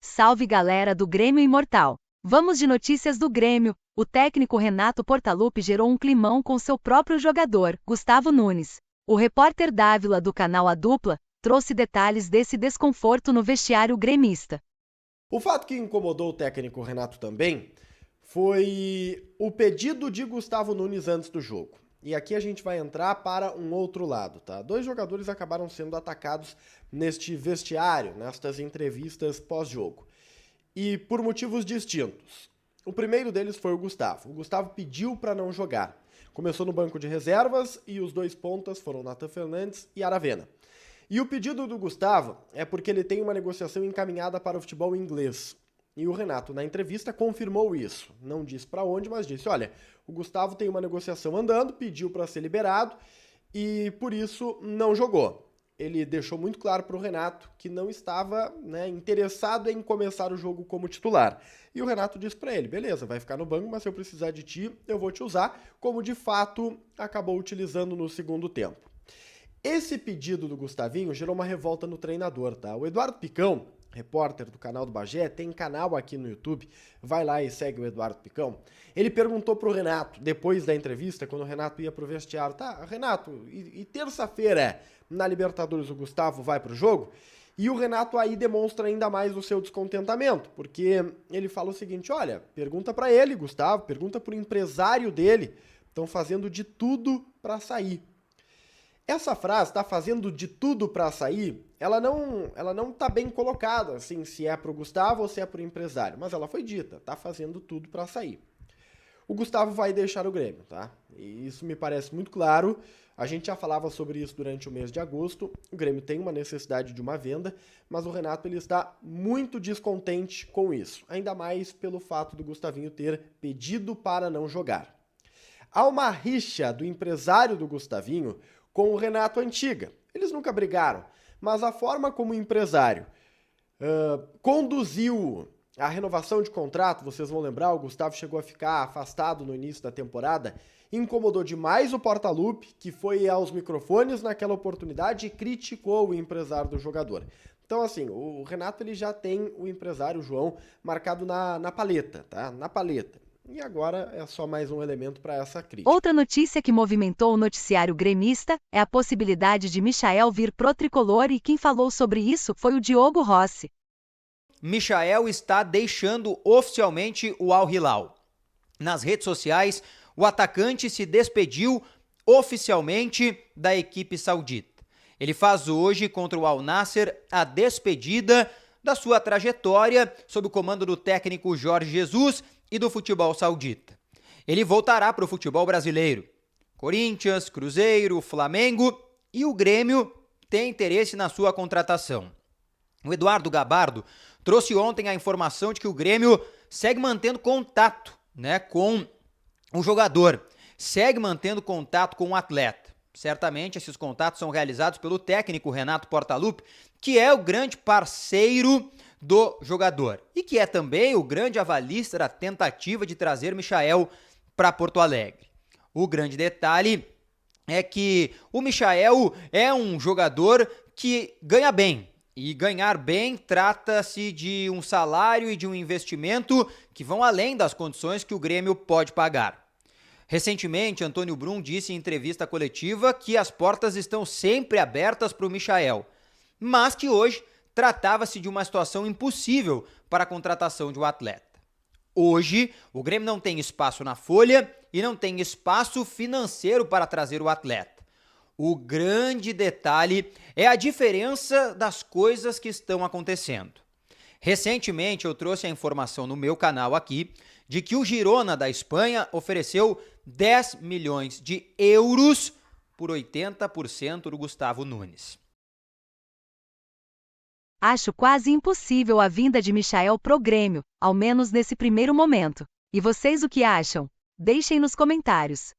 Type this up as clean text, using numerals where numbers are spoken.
Salve galera do Grêmio Imortal! Vamos de notícias do Grêmio. O técnico Renato Portaluppi gerou um climão com seu próprio jogador, Gustavo Nunes. O repórter Dávila do canal A Dupla trouxe detalhes desse desconforto no vestiário gremista. O fato que incomodou o técnico Renato também foi o pedido de Gustavo Nunes antes do jogo. E aqui a gente vai entrar para um outro lado, tá? Dois jogadores acabaram sendo atacados neste vestiário, nestas entrevistas pós-jogo. E por motivos distintos. O primeiro deles foi o Gustavo. O Gustavo pediu para não jogar. Começou no banco de reservas e os dois pontas foram Nathan Fernandes e Aravena. E o pedido do Gustavo é porque ele tem uma negociação encaminhada para o futebol inglês. E o Renato, na entrevista, confirmou isso. Não disse para onde, mas disse, olha, o Gustavo tem uma negociação andando, pediu para ser liberado e, por isso, não jogou. Ele deixou muito claro para o Renato que não estava, interessado em começar o jogo como titular. E o Renato disse para ele, beleza, vai ficar no banco, mas se eu precisar de ti, eu vou te usar, como de fato acabou utilizando no segundo tempo. Esse pedido do Gustavinho gerou uma revolta no treinador, tá? O Eduardo Picão, repórter do canal do Bagé, tem canal aqui no YouTube, vai lá e segue o Eduardo Picão. Ele perguntou pro Renato, depois da entrevista, quando o Renato ia pro vestiário, tá, Renato, e terça-feira na Libertadores o Gustavo vai pro jogo? E o Renato aí demonstra ainda mais o seu descontentamento, porque ele fala o seguinte, olha, pergunta pra ele, Gustavo, pergunta pro empresário dele, estão fazendo de tudo pra sair. Essa frase, tá fazendo de tudo para sair, ela não tá bem colocada, assim, se é pro Gustavo ou se é pro empresário, mas ela foi dita, tá fazendo tudo para sair. O Gustavo vai deixar o Grêmio, tá? E isso me parece muito claro, a gente já falava sobre isso durante o mês de agosto, o Grêmio tem uma necessidade de uma venda, mas o Renato ele está muito descontente com isso, ainda mais pelo fato do Gustavinho ter pedido para não jogar. Há uma rixa do empresário do Gustavinho com o Renato antiga. Eles nunca brigaram, mas a forma como o empresário conduziu a renovação de contrato, vocês vão lembrar, o Gustavo chegou a ficar afastado no início da temporada, incomodou demais o Portaluppi, que foi aos microfones naquela oportunidade e criticou o empresário do jogador. Então, assim, o Renato ele já tem o empresário, o João, marcado na paleta, tá? Na paleta. E agora é só mais um elemento para essa crítica. Outra notícia que movimentou o noticiário gremista é a possibilidade de Michael vir pro tricolor e quem falou sobre isso foi o Diogo Rossi. Michael está deixando oficialmente o Al Hilal. Nas redes sociais, o atacante se despediu oficialmente da equipe saudita. Ele faz hoje contra o Al Nassr a despedida da sua trajetória sob o comando do técnico Jorge Jesus e do futebol saudita. Ele voltará para o futebol brasileiro. Corinthians, Cruzeiro, Flamengo e o Grêmio têm interesse na sua contratação. O Eduardo Gabardo trouxe ontem a informação de que o Grêmio segue mantendo contato, com o jogador, segue mantendo contato com o atleta. Certamente esses contatos são realizados pelo técnico Renato Portaluppi, que é o grande parceiro do jogador e que é também o grande avalista da tentativa de trazer Michael para Porto Alegre. O grande detalhe é que o Michael é um jogador que ganha bem, e ganhar bem trata-se de um salário e de um investimento que vão além das condições que o Grêmio pode pagar. Recentemente, Antônio Brum disse em entrevista coletiva que as portas estão sempre abertas para o Michael, mas que hoje tratava-se de uma situação impossível para a contratação de um atleta. Hoje, o Grêmio não tem espaço na folha e não tem espaço financeiro para trazer o atleta. O grande detalhe é a diferença das coisas que estão acontecendo. Recentemente, eu trouxe a informação no meu canal aqui de que o Girona da Espanha ofereceu 10 milhões de euros por 80% do Gustavo Nunes. Acho quase impossível a vinda de Michael pro Grêmio, ao menos nesse primeiro momento. E vocês o que acham? Deixem nos comentários.